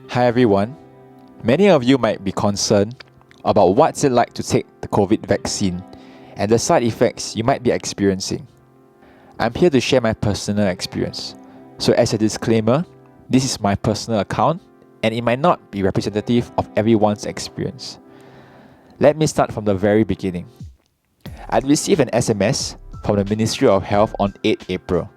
Hi everyone. Many of you might be concerned about what's it like to take the COVID vaccine and the side effects you might be experiencing. I'm here to share my personal experience. So as a disclaimer, this is my personal account and it might not be representative of everyone's experience. Let me start from the very beginning. I'd received an SMS from the Ministry of Health on 8 April.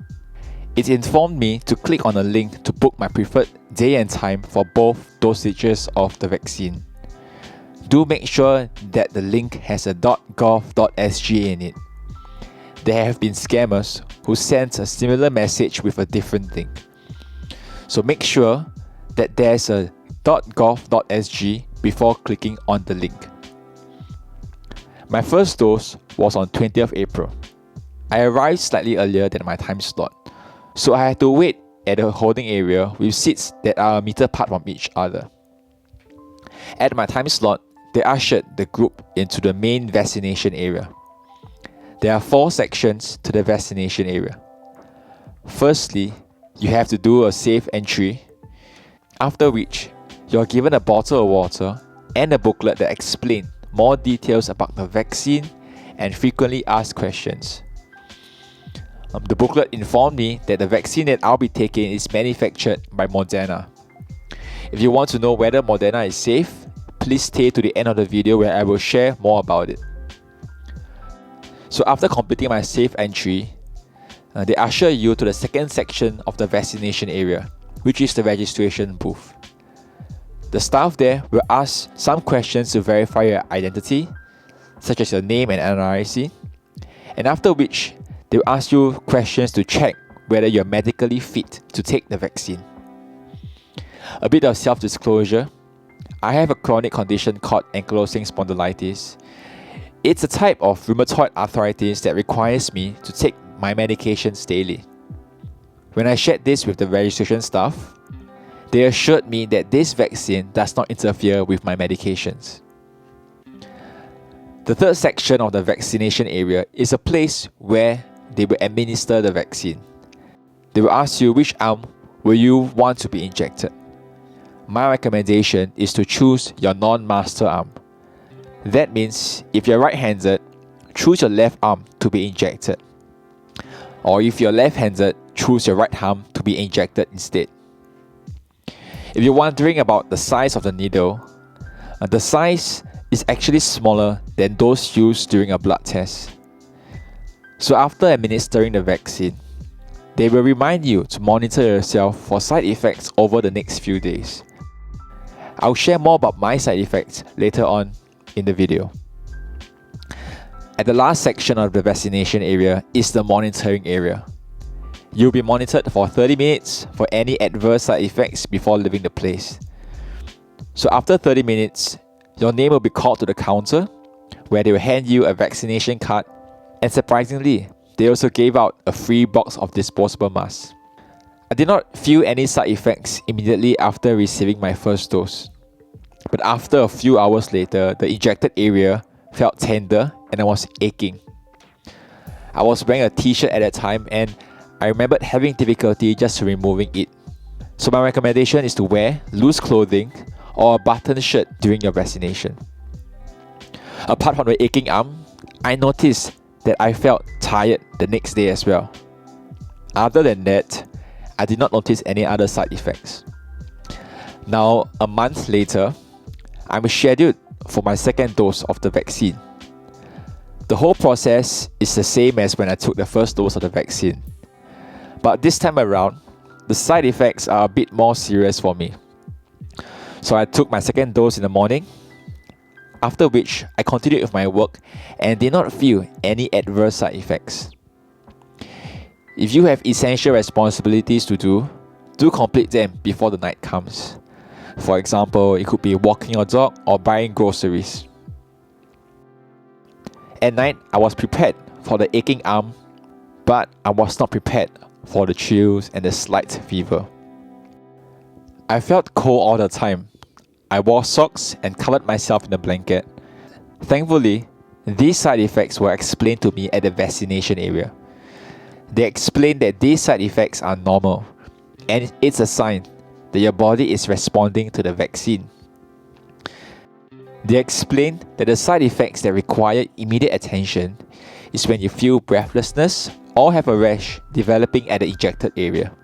It informed me to click on a link to book my preferred day and time for both dosages of the vaccine. Do make sure that the link has a .gov.sg in it. There have been scammers who sent a similar message with a different link. So make sure that there's a .gov.sg before clicking on the link. My first dose was on 20th April. I arrived slightly earlier than my time slot, so I had to wait at a holding area with seats that are a meter apart from each other. At my time slot, they ushered the group into the main vaccination area. There are 4 sections to the vaccination area. Firstly, you have to do a safe entry, after which you're given a bottle of water and a booklet that explains more details about the vaccine and frequently asked questions. The booklet informed me that the vaccine that I'll be taking is manufactured by Moderna. If you want to know whether Moderna is safe, please stay to the end of the video where I will share more about it. So after completing my safe entry, they usher you to the second section of the vaccination area, which is the registration booth. The staff there will ask some questions to verify your identity, such as your name and NRIC, and after which they'll ask you questions to check whether you're medically fit to take the vaccine. A bit of self-disclosure, I have a chronic condition called ankylosing spondylitis. It's a type of rheumatoid arthritis that requires me to take my medications daily. When I shared this with the registration staff, they assured me that this vaccine does not interfere with my medications. The third section of the vaccination area is a place where they will administer the vaccine. They will ask you which arm will you want to be injected. My recommendation is to choose your non-master arm. That means if you're right-handed, choose your left arm to be injected. Or if you're left-handed, choose your right arm to be injected instead. If you're wondering about the size of the needle, the size is actually smaller than those used during a blood test. So after administering the vaccine, they will remind you to monitor yourself for side effects over the next few days. I'll share more about my side effects later on in the video. At the last section of the vaccination area is the monitoring area. You'll be monitored for 30 minutes for any adverse side effects before leaving the place. So after 30 minutes, your name will be called to the counter where they will hand you a vaccination card, and surprisingly, they also gave out a free box of disposable masks. I did not feel any side effects immediately after receiving my first dose. But after a few hours later, the injected area felt tender and I was aching. I was wearing a t-shirt at that time and I remembered having difficulty just removing it. So my recommendation is to wear loose clothing or a button shirt during your vaccination. Apart from the aching arm, I noticed that I felt tired the next day as well. Other than that, I did not notice any other side effects. Now, a month later, I'm scheduled for my second dose of the vaccine. The whole process is the same as when I took the first dose of the vaccine. But this time around, the side effects are a bit more serious for me. So I took my second dose in the morning, after which I continued with my work and did not feel any adverse side effects. If you have essential responsibilities to do complete them before the night comes. For example, it could be walking your dog or buying groceries. At night, I was prepared for the aching arm, but I was not prepared for the chills and the slight fever. I felt cold all the time. I wore socks and covered myself in a blanket. Thankfully, these side effects were explained to me at the vaccination area. They explained that these side effects are normal and it's a sign that your body is responding to the vaccine. They explained that the side effects that require immediate attention is when you feel breathlessness or have a rash developing at the injected area.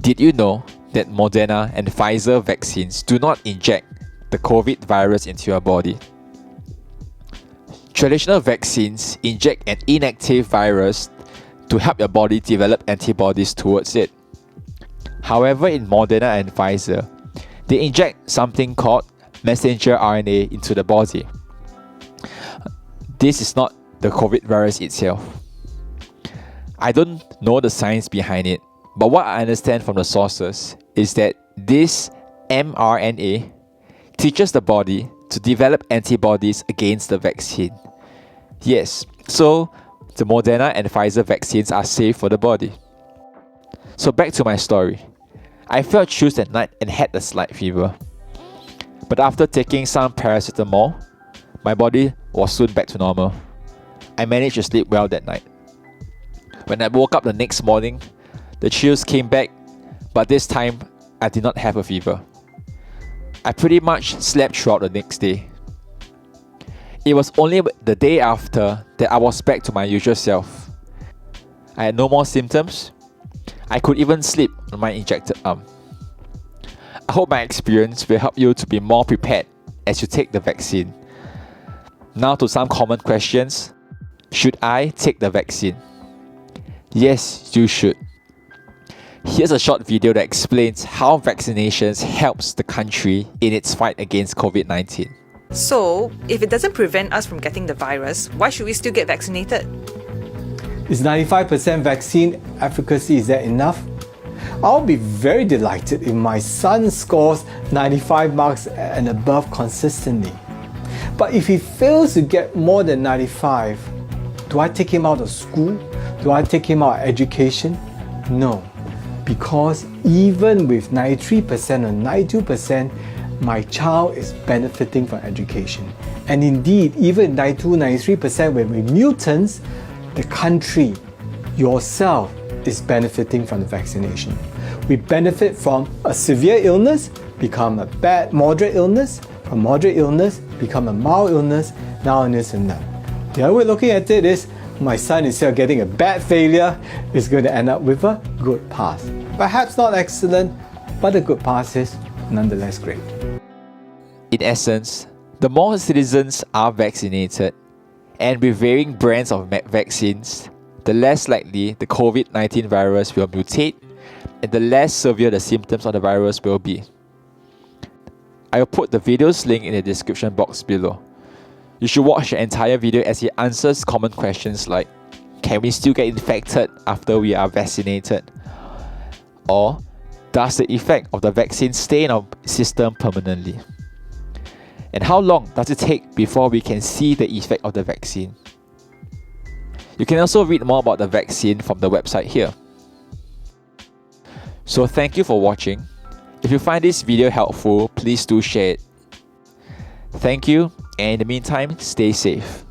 Did you know that Moderna and Pfizer vaccines do not inject the COVID virus into your body? Traditional vaccines inject an inactive virus to help your body develop antibodies towards it. However, in Moderna and Pfizer, they inject something called messenger RNA into the body. This is not the COVID virus itself. I don't know the science behind it, but what I understand from the sources is that this mRNA teaches the body to develop antibodies against the vaccine. Yes, so the Moderna and Pfizer vaccines are safe for the body. So back to my story. I felt chills at night and had a slight fever. But after taking some paracetamol, my body was soon back to normal. I managed to sleep well that night. When I woke up the next morning, the chills came back, but this time I did not have a fever. I pretty much slept throughout the next day. It was only the day after that I was back to my usual self. I had no more symptoms. I could even sleep on my injected arm. I hope my experience will help you to be more prepared as you take the vaccine. Now to some common questions. Should I take the vaccine? Yes, you should. Here's a short video that explains how vaccinations helps the country in its fight against COVID-19. So, if it doesn't prevent us from getting the virus, why should we still get vaccinated? Is 95% vaccine efficacy, is that enough? I'll be very delighted if my son scores 95 marks and above consistently. But if he fails to get more than 95, do I take him out of school? Do I take him out of education? No, because even with 93% or 92%, my child is benefiting from education. And indeed, even 92, 93% when we're mutants, the country, yourself, is benefiting from the vaccination. We benefit from a severe illness, become a moderate illness, from moderate illness, become a mild illness, now illness and none. The other way of looking at it is, my son, instead of getting a bad failure, is going to end up with a good pass. Perhaps not excellent, but a good pass is nonetheless great. In essence, the more citizens are vaccinated, and with varying brands of vaccines, the less likely the COVID-19 virus will mutate and the less severe the symptoms of the virus will be. I will put the video's link in the description box below. You should watch the entire video as it answers common questions like, can we still get infected after we are vaccinated? Or, does the effect of the vaccine stay in our system permanently? And how long does it take before we can see the effect of the vaccine? You can also read more about the vaccine from the website here. So thank you for watching. If you find this video helpful, please do share it. Thank you, and in the meantime, stay safe.